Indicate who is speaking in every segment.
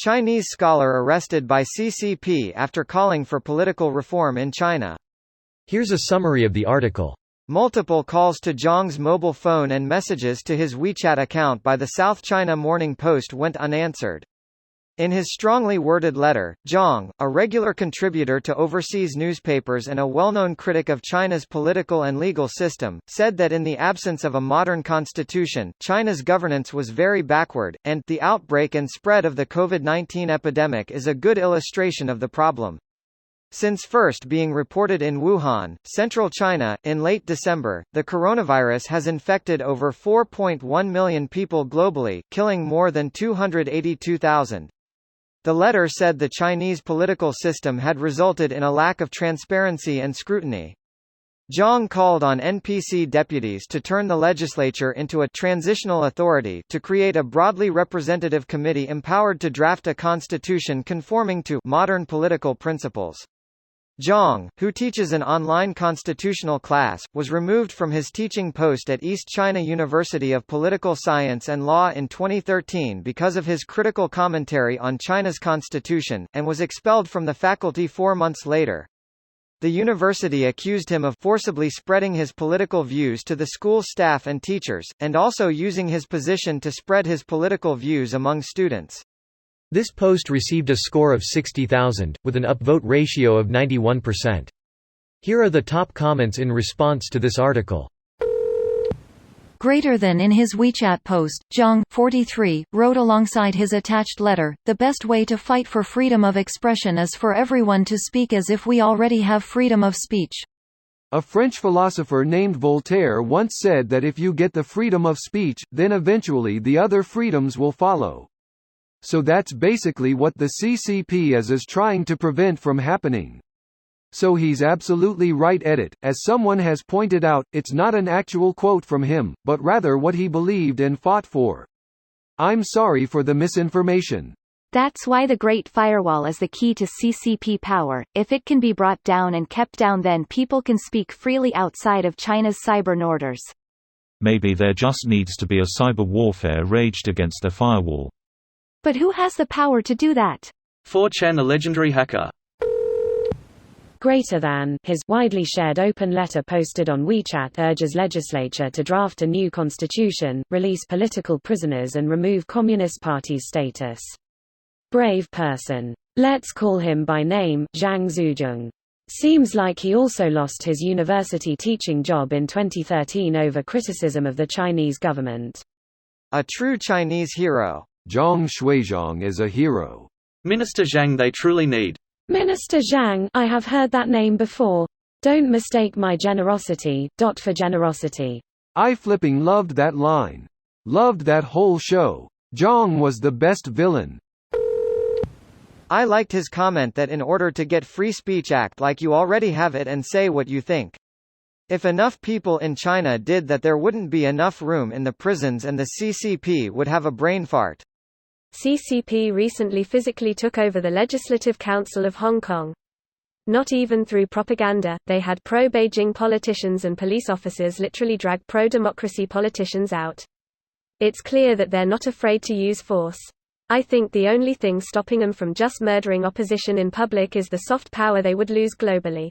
Speaker 1: Chinese scholar arrested by CCP after calling for political reform in China.
Speaker 2: Here's a summary of the article.
Speaker 1: Multiple calls to Zhang's mobile phone and messages to his WeChat account by the South China Morning Post went unanswered. In his strongly worded letter, Zhang, a regular contributor to overseas newspapers and a well-known critic of China's political and legal system, said that in the absence of a modern constitution, China's governance was very backward, and the outbreak and spread of the COVID-19 epidemic is a good illustration of the problem. Since first being reported in Wuhan, central China, in late December, the coronavirus has infected over 4.1 million people globally, killing more than 282,000. The letter said the Chinese political system had resulted in a lack of transparency and scrutiny. Zhang called on NPC deputies to turn the legislature into a transitional authority to create a broadly representative committee empowered to draft a constitution conforming to modern political principles. Zhang, who teaches an online constitutional class, was removed from his teaching post at East China University of Political Science and Law in 2013 because of his critical commentary on China's constitution, and was expelled from the faculty 4 months later. The university accused him of forcibly spreading his political views to the school staff and teachers, and also using his position to spread his political views among students.
Speaker 2: This post received a score of 60,000, with an upvote ratio of 91%. Here are the top comments in response to this article.
Speaker 3: Greater than in his WeChat post, Zhang, 43, wrote alongside his attached letter, "The best way to fight for freedom of expression is for everyone to speak as if we already have freedom of speech."
Speaker 4: A French philosopher named Voltaire once said that if you get the freedom of speech, then eventually the other freedoms will follow. So that's basically what the CCP is trying to prevent from happening. So he's absolutely right. As someone has pointed out, it's not an actual quote from him, but rather what he believed and fought for. I'm sorry for the misinformation.
Speaker 5: That's why the Great Firewall is the key to CCP power. If it can be brought down and kept down, then people can speak freely outside of China's cyber borders.
Speaker 6: Maybe there just needs to be a cyber warfare raged against the firewall.
Speaker 5: But who has the power to do that?
Speaker 7: 4chan, a legendary hacker.
Speaker 8: Greater than, his widely shared open letter posted on WeChat urges legislature to draft a new constitution, release political prisoners and remove Communist Party's status. Brave person. Let's call him by name, Zhang Zhuzheng. Seems like he also lost his university teaching job in 2013 over criticism of the Chinese government.
Speaker 1: A true Chinese hero.
Speaker 4: Zhang Shuizhang is a hero.
Speaker 7: Minister Zhang they truly need.
Speaker 8: Minister Zhang, I have heard that name before. Don't mistake my generosity, for generosity.
Speaker 4: I flipping loved that line. Loved that whole show. Zhang was the best villain.
Speaker 1: I liked his comment that in order to get free speech, act like you already have it and say what you think. If enough people in China did that, there wouldn't be enough room in the prisons and the CCP would have a brain fart.
Speaker 9: CCP recently physically took over the Legislative Council of Hong Kong. Not even through propaganda, they had pro-Beijing politicians and police officers literally drag pro-democracy politicians out. It's clear that they're not afraid to use force. I think the only thing stopping them from just murdering opposition in public is the soft power they would lose globally.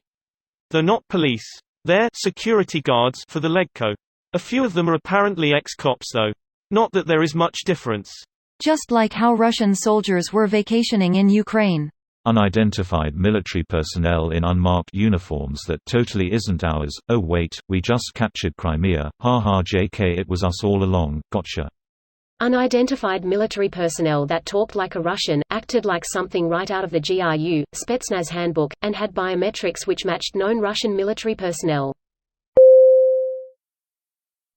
Speaker 10: They're not police. They're security guards for the LegCo. A few of them are apparently ex-cops though. Not that there is much difference.
Speaker 3: Just like how Russian soldiers were vacationing in Ukraine.
Speaker 6: Unidentified military personnel in unmarked uniforms that totally isn't ours. Oh wait, we just captured Crimea. Haha JK, it was us all along, gotcha.
Speaker 11: Unidentified military personnel that talked like a Russian, acted like something right out of the GRU, Spetsnaz handbook, and had biometrics which matched known Russian military personnel.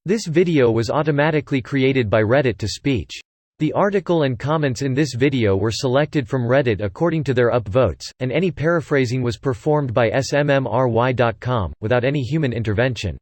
Speaker 2: This video was automatically created by Reddit to speech. The article and comments in this video were selected from Reddit according to their upvotes, and any paraphrasing was performed by smmry.com, without any human intervention.